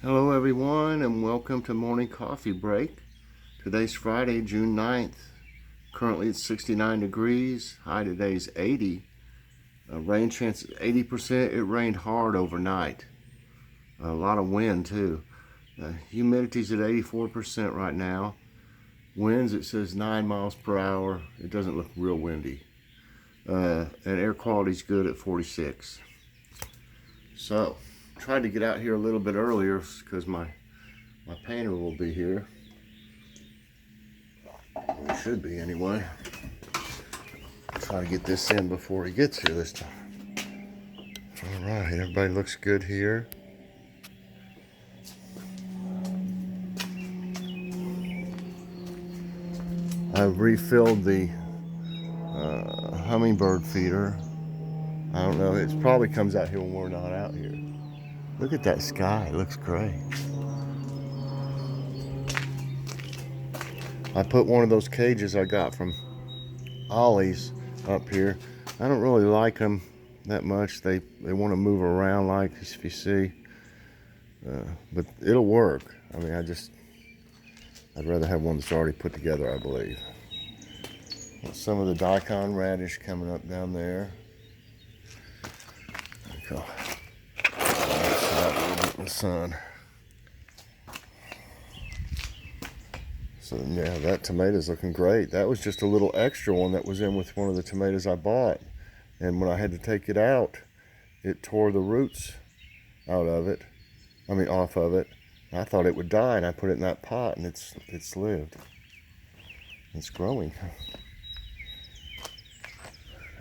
Hello everyone and welcome to Morning Coffee Break. Today's Friday, June 9th. Currently it's 69 degrees. High today's 80. Rain chance is 80%. It rained hard overnight. A lot of wind too. Humidity's at 84% right now. Winds, it says 9 miles per hour. It doesn't look real windy. And air quality's good at 46. So, tried to get out here a little bit earlier because my painter will be here. Well, he should be anyway. Try to get this in before he gets here this time. All right, everybody looks good here. I've refilled the hummingbird feeder. I don't know, it probably comes out here when we're not out here. Look at that sky, it looks great. I put one of those cages I got from Ollie's up here. I don't really like them that much. They want to move around, like if you see, but it'll work. I mean, I'd rather have one that's already put together, I believe. Some of the daikon radish coming up down there. Go. In the sun. So yeah, that tomato's looking great. That was just a little extra one that was in with one of the tomatoes I bought. And when I had to take it out, it tore the roots off of it. I thought it would die, and I put it in that pot, and it's lived. It's growing.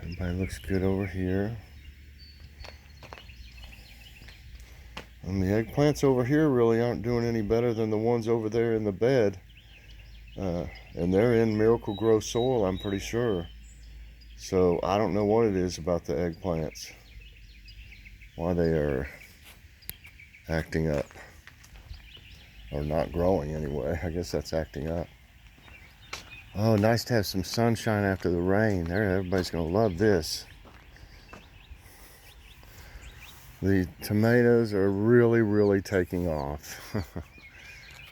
Everybody looks good over here. And the eggplants over here really aren't doing any better than the ones over there in the bed. And they're in Miracle Grow soil, I'm pretty sure. So I don't know what it is about the eggplants. Why they are acting up. Or not growing anyway. I guess that's acting up. Oh, nice to have some sunshine after the rain. There, everybody's going to love this. The tomatoes are really, really taking off.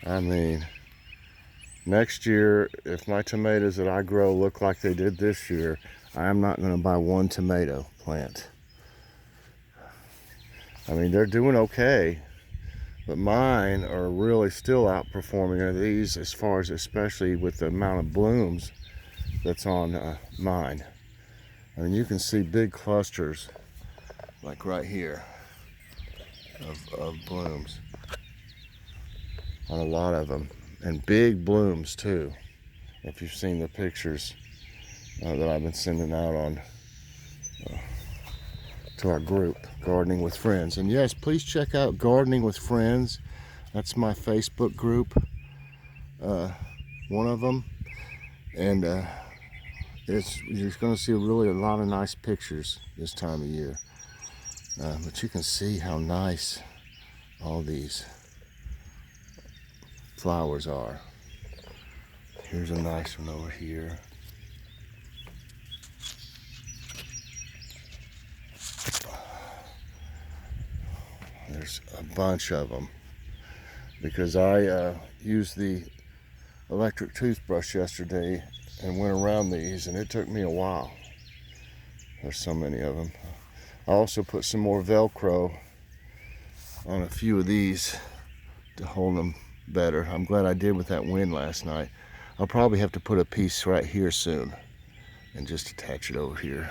I mean, next year, if my tomatoes that I grow look like they did this year, I'm not going to buy one tomato plant. I mean, they're doing okay, but mine are really still outperforming these as far as, especially with the amount of blooms that's on mine. I mean, you can see big clusters, like right here, of blooms on a lot of them, and big blooms too. If you've seen the pictures that I've been sending out on to our group, Gardening with Friends. And yes, please check out Gardening with Friends. That's my Facebook group, one of them, and you're going to see really a lot of nice pictures this time of year. But you can see how nice all these flowers are. Here's a nice one over here. There's a bunch of them because I used the electric toothbrush yesterday and went around these, and it took me a while. There's so many of them. I also put some more Velcro on a few of these to hold them better. I'm glad I did with that wind last night. I'll probably have to put a piece right here soon and just attach it over here.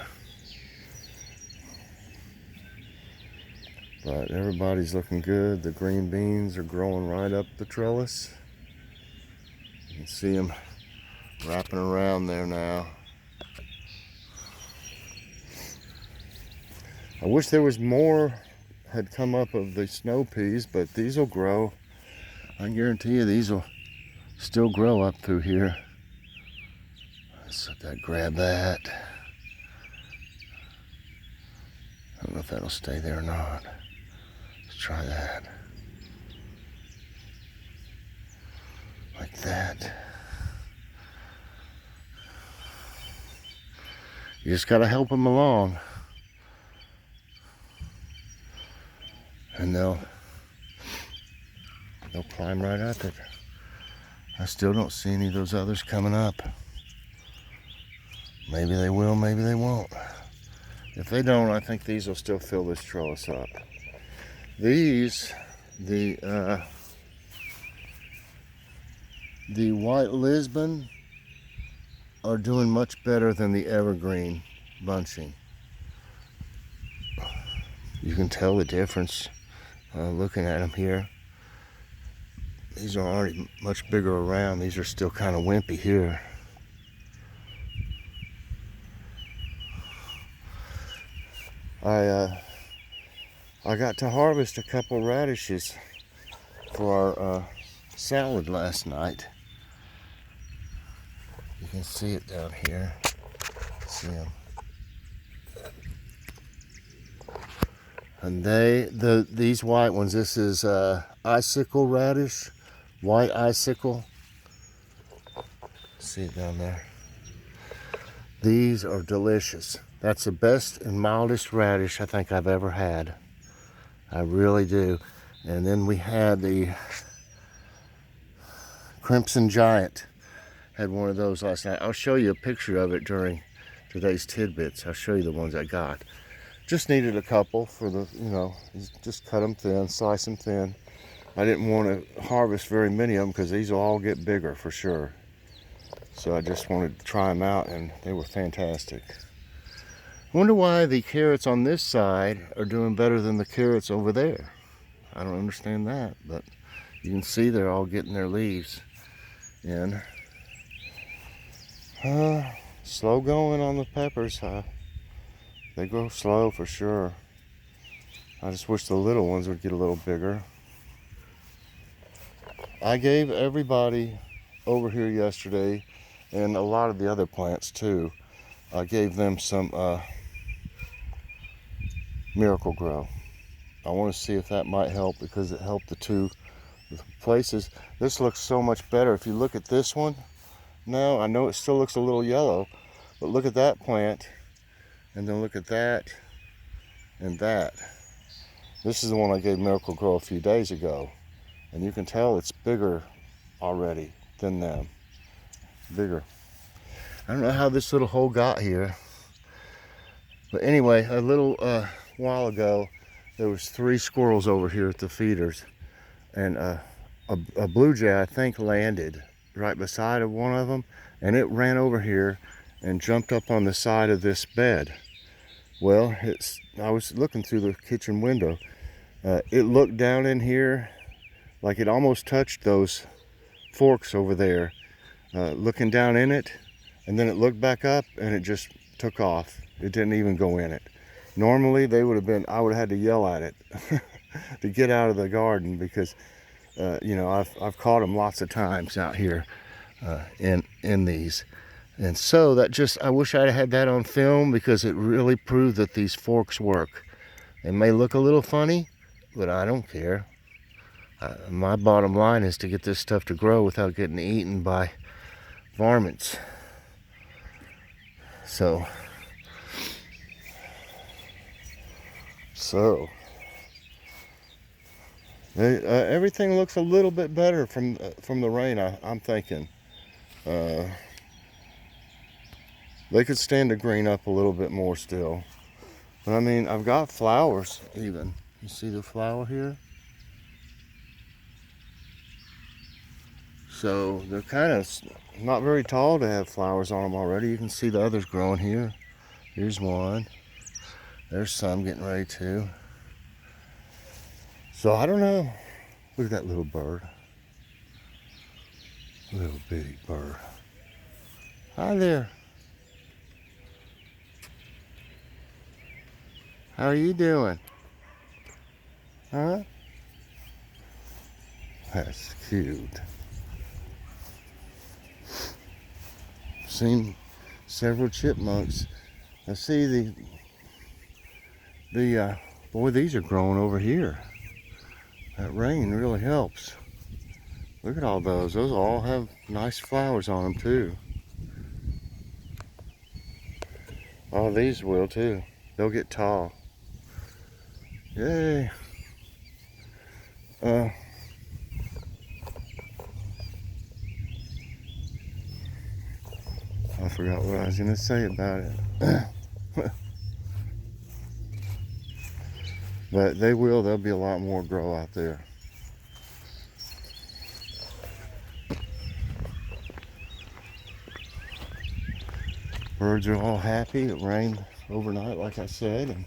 But everybody's looking good. The green beans are growing right up the trellis. You can see them wrapping around there now. I wish there was more had come up of the snow peas, but these will grow. I guarantee you these will still grow up through here. Let's let that grab that. I don't know if that'll stay there or not. Let's try that. Like that. You just gotta help them along. And they'll they'll climb right up it. I still don't see any of those others coming up. Maybe they will, maybe they won't. If they don't, I think these will still fill this trellis up. These, the white Lisbon are doing much better than the evergreen bunching. You can tell the difference looking at them here. These are already much bigger around. These are still kind of wimpy here. I got to harvest a couple radishes for our salad last night. You can see it down here. See them. And these white ones, this is icicle radish, white icicle. See it down there. These are delicious. That's the best and mildest radish I think I've ever had. I really do. And then we had the Crimson Giant. Had one of those last night. I'll show you a picture of it during today's tidbits. I'll show you the ones I got. Just needed a couple for the, just cut them thin, slice them thin. I didn't want to harvest very many of them because these will all get bigger for sure. So I just wanted to try them out, and they were fantastic. I wonder why the carrots on this side are doing better than the carrots over there. I don't understand that, but you can see they're all getting their leaves in. Slow going on the peppers, huh? They grow slow for sure. I just wish the little ones would get a little bigger. I gave everybody over here yesterday, and a lot of the other plants too, I gave them some Miracle Grow. I want to see if that might help, because it helped the two places. This looks so much better. If you look at this one now, I know it still looks a little yellow, but look at that plant, and then look at that and that. This is the one I gave Miracle Grow a few days ago, and you can tell it's bigger already than them. Bigger. I don't know how this little hole got here, but anyway, a little while ago there was 3 squirrels over here at the feeders, and a blue jay I think landed right beside of one of them, and it ran over here and jumped up on the side of this bed. Well, I was looking through the kitchen window. It looked down in here like it almost touched those forks over there, looking down in it, and then it looked back up and it just took off. It didn't even go in it. Normally I would have had to yell at it to get out of the garden, because I've caught them lots of times out here in these. And so I wish I had that on film, because it really proved that these forks work. They may look a little funny, but I don't care. My bottom line is to get this stuff to grow without getting eaten by varmints. So everything looks a little bit better from the rain. I'm thinking they could stand to green up a little bit more still. But I mean, I've got flowers even. You see the flower here? So they're kind of not very tall to have flowers on them already. You can see the others growing here. Here's one. There's some getting ready too. So I don't know. Look at that little bird. Little bitty bird. Hi there. How are you doing? Huh? That's cute. Seen several chipmunks. I see boy, these are growing over here. That rain really helps. Look at all those. Those all have nice flowers on them too. Oh, these will too. They'll get tall. Yay. forgot what I was going to say about it. But there'll be a lot more grow out there. Birds are all happy. It rained overnight, like I said, and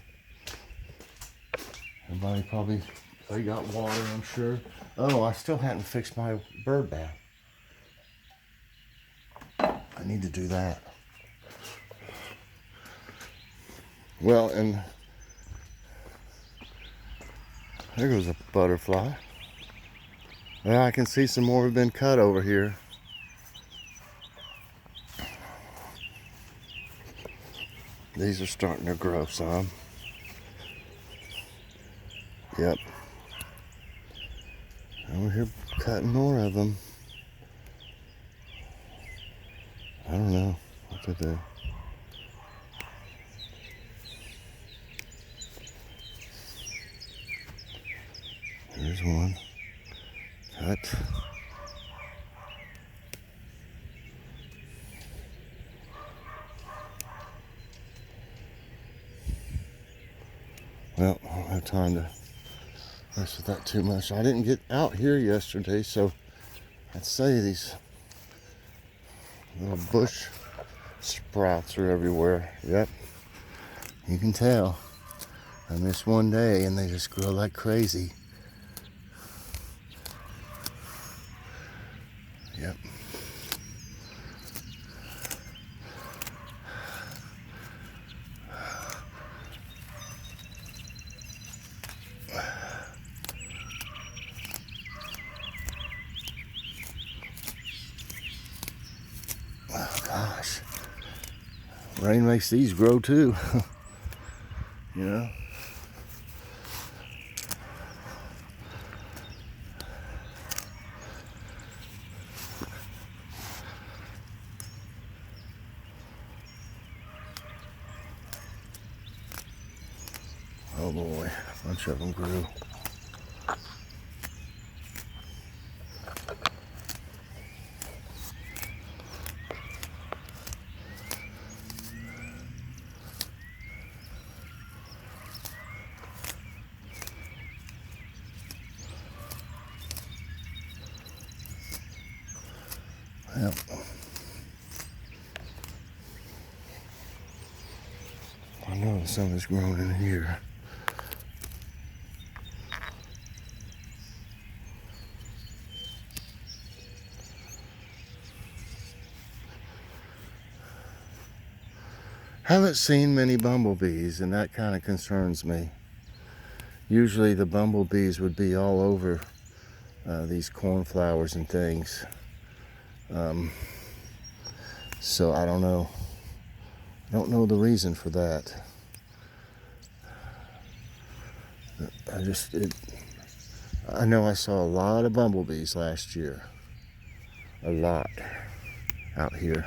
everybody they got water, I'm sure. Oh, I still hadn't fixed my bird bath. I need to do that. Well, and there goes a butterfly. Well, I can see some more have been cut over here. These are starting to grow some. Yep. And we're here cutting more of them. I don't know what to do. Here's one. Cut. Well, I don't have time to mess with that too much. I didn't get out here yesterday, so I'd say these little bush sprouts are everywhere. Yep, you can tell. I missed one day and they just grow like crazy. Yep. Oh gosh. Rain makes these grow too. You know? Oh boy, a bunch of them grew. Yep. I know some is growing in here. Haven't seen many bumblebees, and that kind of concerns me. Usually the bumblebees would be all over these cornflowers and things. So I don't know. I don't know the reason for that. I know I saw a lot of bumblebees last year. A lot out here.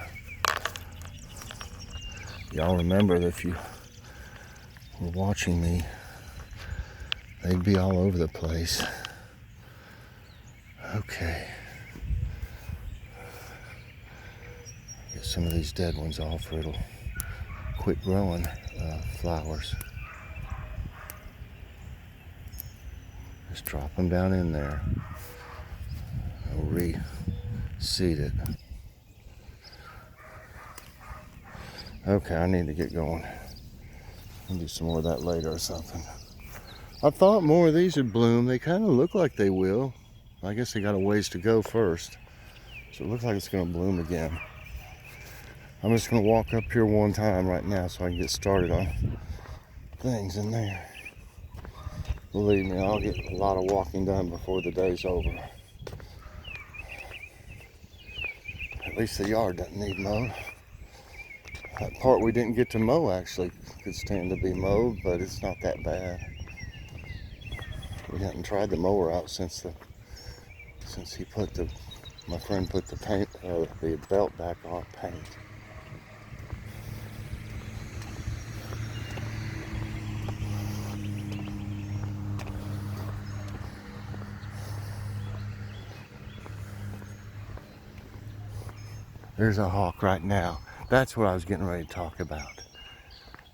Y'all remember that if you were watching me, they'd be all over the place. Okay. Get some of these dead ones off or it'll quit growing flowers. Just drop them down in there. I'll reseed it. Okay, I need to get going. I'll do some more of that later or something. I thought more of these would bloom. They kind of look like they will. I guess they got a ways to go first. So it looks like it's going to bloom again. I'm just going to walk up here one time right now so I can get started on things in there. Believe me, I'll get a lot of walking done before the day's over. At least the yard doesn't need mowed. That part we didn't get to mow actually could stand to be mowed, but it's not that bad. We hadn't tried the mower out since my friend put the belt back on paint. There's a hawk right now. That's what I was getting ready to talk about.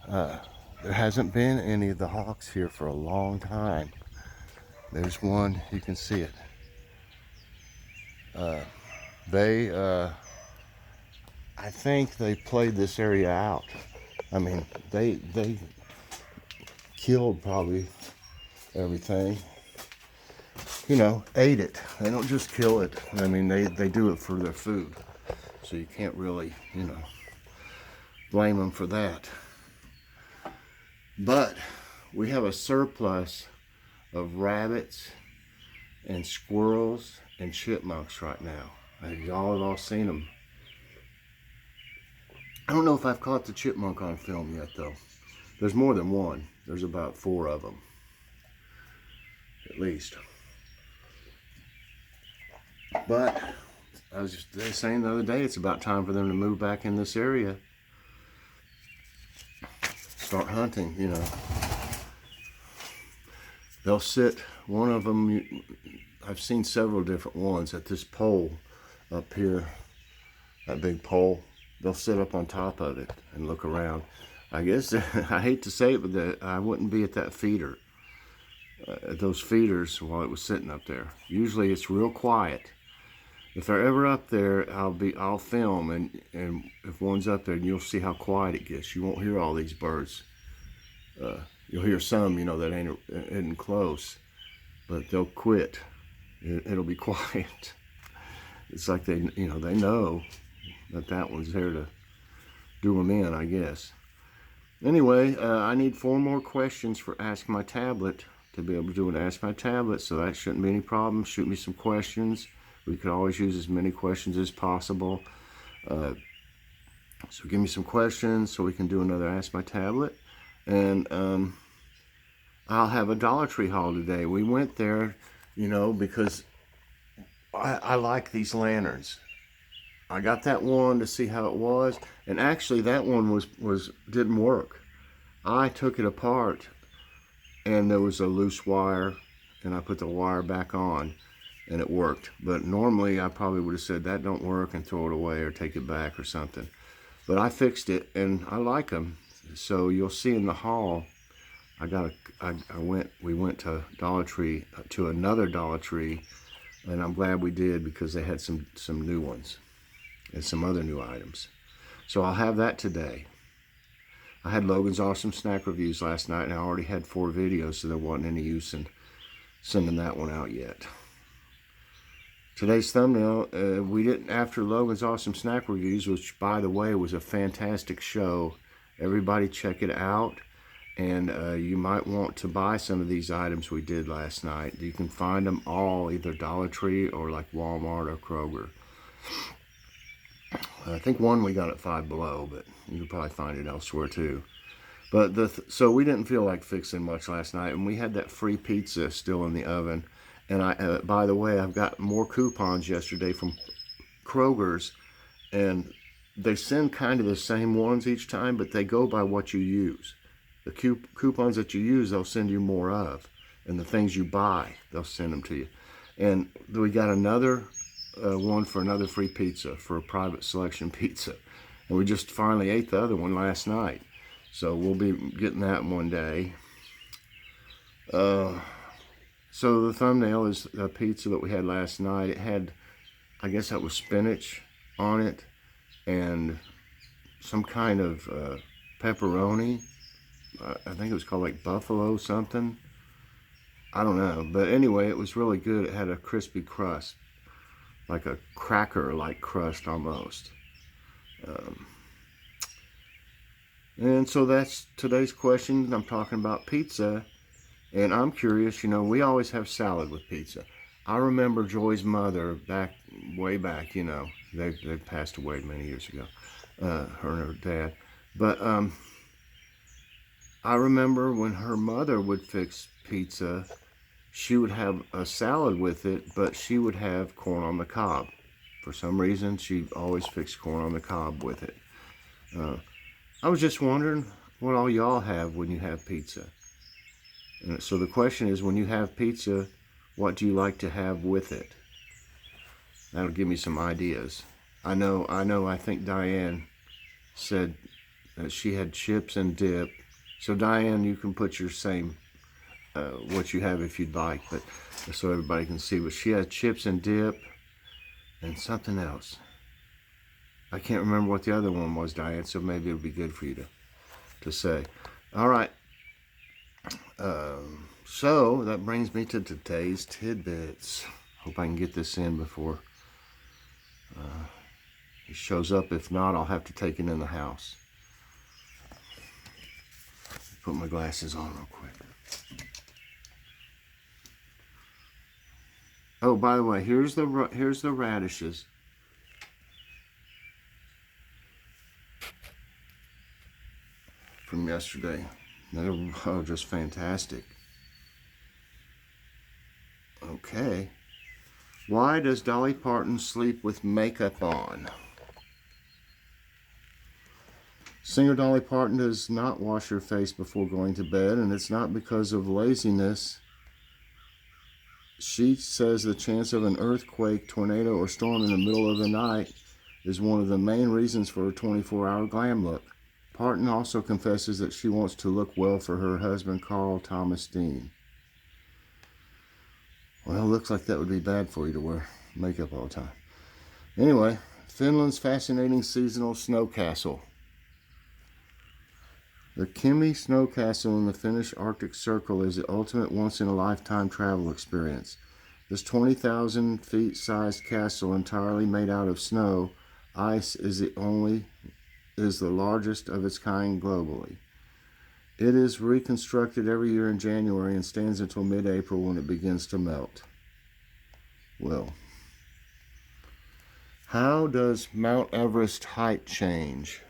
There hasn't been any of the hawks here for a long time. There's one, you can see it. They, I think they played this area out. I mean, they killed probably everything. You know, ate it. They don't just kill it. I mean, they do it for their food. So you can't really, you know, blame them for that. But we have a surplus of rabbits and squirrels and chipmunks right now. Y'all have all seen them. I don't know if I've caught the chipmunk on film yet, though. There's more than one. There's about 4 of them, at least. But I was just saying the other day, it's about time for them to move back in this area. Start hunting, you know. They'll sit, one of them, I've seen several different ones at this pole up here, that big pole. They'll sit up on top of it and look around. I guess, I hate to say it, but I wouldn't be at that feeder, at those feeders while it was sitting up there. Usually it's real quiet. If they're ever up there, I'll film, and if one's up there, you'll see how quiet it gets. You won't hear all these birds. You'll hear some, you know, that isn't close, but they'll quit. It'll be quiet. It's like they know that one's there to do them in, I guess. Anyway, I need 4 more questions for Ask My Tablet to be able to do an Ask My Tablet, so that shouldn't be any problem. Shoot me some questions. We could always use as many questions as possible. So give me some questions so we can do another Ask My Tablet. And I'll have a Dollar Tree haul today. We went there, you know, because I like these lanterns. I got that one to see how it was, and actually that one didn't work. I took it apart, and there was a loose wire, and I put the wire back on, and it worked. But normally I probably would have said that don't work and throw it away or take it back or something. But I fixed it, and I like them. So you'll see in the haul, we went to Dollar Tree, to another Dollar Tree, and I'm glad we did because they had some new ones and some other new items. So I'll have that today. I had Logan's Awesome Snack Reviews last night, and I already had 4 videos, so there wasn't any use in sending that one out yet. Today's thumbnail, we didn't, after Logan's Awesome Snack Reviews, which by the way was a fantastic show. Everybody check it out, and you might want to buy some of these items we did last night. You can find them all either Dollar Tree or like Walmart or Kroger. I think one we got at Five Below, but you can probably find it elsewhere too. But so we didn't feel like fixing much last night, and we had that free pizza still in the oven. And by the way, I've got more coupons yesterday from Kroger's, and they send kind of the same ones each time, but they go by what you use. The coupons that you use, they'll send you more of, and the things you buy, they'll send them to you. And we got another one for another free pizza, for a private selection pizza, and we just finally ate the other one last night, so we'll be getting that one day. So the thumbnail is a pizza that we had last night. It had, I guess that was spinach on it, and some kind of pepperoni. I think it was called like buffalo something. I don't know, but anyway, it was really good. It had a crispy crust, like a cracker-like crust almost. And so that's today's question. I'm talking about pizza, and I'm curious, you know, we always have salad with pizza. I remember Joy's mother way back, you know, they passed away many years ago, her and her dad. But I remember when her mother would fix pizza, she would have a salad with it, but she would have corn on the cob. For some reason, she always fixed corn on the cob with it. I was just wondering what all y'all have when you have pizza. And so the question is, when you have pizza, what do you like to have with it? That'll give me some ideas. I think Diane said that she had chips and dip. So Diane, you can put your same what you have if you'd like, but so everybody can see. But she had chips and dip and something else. I can't remember what the other one was, Diane, so maybe it would be good for you to say. All right. So that brings me to today's tidbits. Hope I can get this in before he shows up. If not, I'll have to take it in the house. Put my glasses on real quick. Oh, by the way, here's the radishes. From yesterday. They're just fantastic. Okay. Why does Dolly Parton sleep with makeup on? Singer Dolly Parton does not wash her face before going to bed, and it's not because of laziness. She says the chance of an earthquake, tornado, or storm in the middle of the night is one of the main reasons for her 24-hour glam look. Parton also confesses that she wants to look well for her husband, Carl Thomas Dean. Well, it looks like that would be bad for you to wear makeup all the time. Anyway, Finland's fascinating seasonal snow castle. The Kemi Snow Castle in the Finnish Arctic Circle is the ultimate once-in-a-lifetime travel experience. This 20,000 feet sized castle, entirely made out of snow, ice, is the largest of its kind globally. It is reconstructed every year in January and stands until mid-April when it begins to melt. Well, how does Mount Everest height change?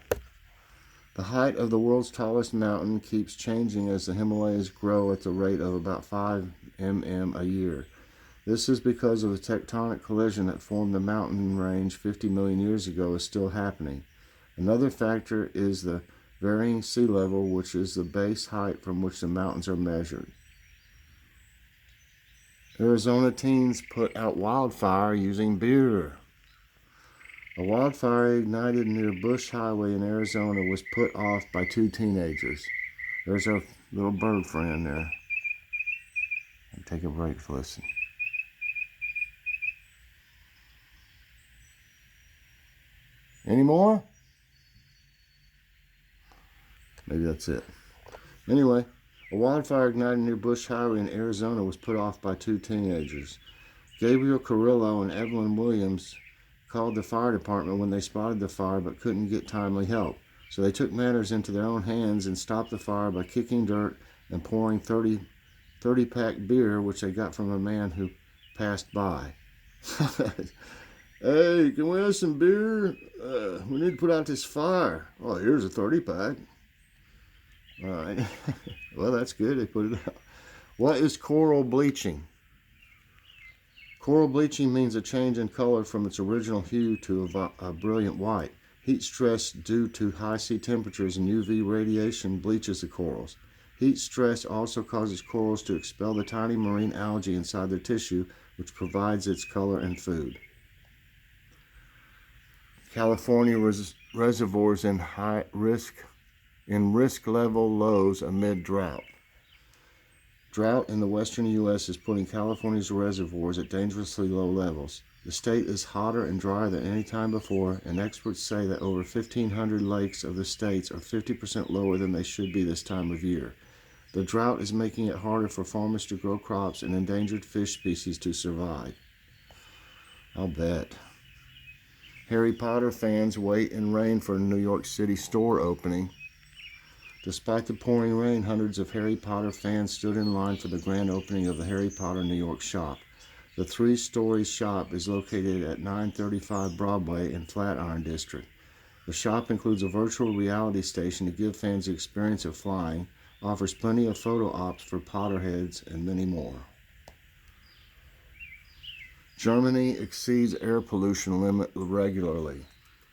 The height of the world's tallest mountain keeps changing as the Himalayas grow at the rate of about 5 mm a year. This is because of the tectonic collision that formed the mountain range 50 million years ago is still happening. Another factor is the varying sea level, which is the base height from which the mountains are measured. Arizona teens put out wildfire using beer. A wildfire ignited near Bush Highway in Arizona was put off by 2 teenagers. There's our little bird friend there. I'll take a break to listen. Any more? Maybe that's it. Anyway, a wildfire ignited near Bush Highway in Arizona was put off by 2 teenagers. Gabriel Carrillo and Evelyn Williams called the fire department when they spotted the fire but couldn't get timely help. So they took matters into their own hands and stopped the fire by kicking dirt and pouring 30-pack beer, which they got from a man who passed by. Hey, can we have some beer? We need to put out this fire. Oh, here's a 30-pack. All right. Well, that's good. They put it out. What is coral bleaching? Coral bleaching means a change in color from its original hue to a brilliant white. Heat stress due to high sea temperatures and UV radiation bleaches the corals. Heat stress also causes corals to expel the tiny marine algae inside their tissue, which provides its color and food. California reservoirs in risk level lows amid drought. Drought in the western U.S. is putting California's reservoirs at dangerously low levels. The state is hotter and drier than any time before, and experts say that over 1,500 lakes of the states are 50% lower than they should be this time of year. The drought is making it harder for farmers to grow crops and endangered fish species to survive. I'll bet. Harry Potter fans wait in rain for a New York City store opening. Despite the pouring rain, hundreds of Harry Potter fans stood in line for the grand opening of the Harry Potter New York shop. The 3-story shop is located at 935 Broadway in Flatiron District. The shop includes a virtual reality station to give fans the experience of flying, offers plenty of photo ops for Potterheads, and many more. Germany exceeds air pollution limit regularly.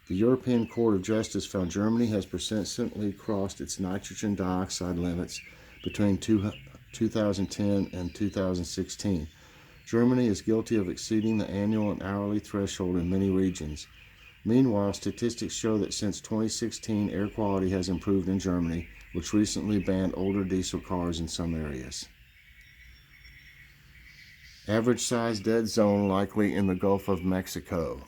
The European Court of Justice found Germany has persistently crossed its nitrogen dioxide limits between 2010 and 2016. Germany is guilty of exceeding the annual and hourly threshold in many regions. Meanwhile, statistics show that since 2016, air quality has improved in Germany, which recently banned older diesel cars in some areas. Average size dead zone likely in the Gulf of Mexico.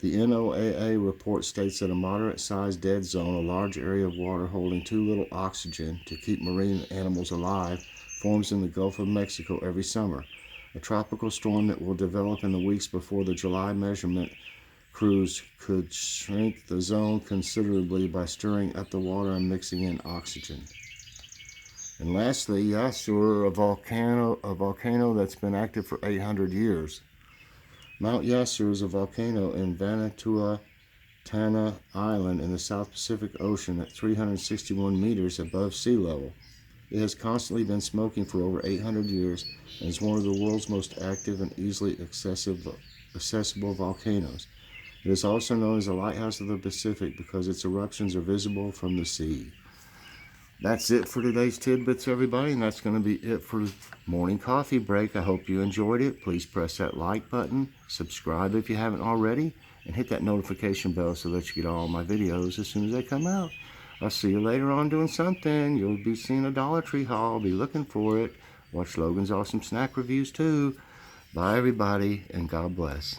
The NOAA report states that a moderate-sized dead zone, a large area of water holding too little oxygen to keep marine animals alive, forms in the Gulf of Mexico every summer. A tropical storm that will develop in the weeks before the July measurement crews could shrink the zone considerably by stirring up the water and mixing in oxygen. And lastly, Yasur, a volcano that's been active for 800 years. Mount Yasur is a volcano in Vanuatu Tana Island in the South Pacific Ocean at 361 meters above sea level. It has constantly been smoking for over 800 years and is one of the world's most active and easily accessible volcanoes. It is also known as the Lighthouse of the Pacific because its eruptions are visible from the sea. That's it for today's Tidbits, everybody, and that's going to be it for Morning Coffee Break. I hope you enjoyed it. Please press that like button, subscribe if you haven't already, and hit that notification bell so that you get all my videos as soon as they come out. I'll see you later on doing something. You'll be seeing a Dollar Tree haul. Be looking for it. Watch Logan's awesome snack reviews too. Bye, everybody, and God bless.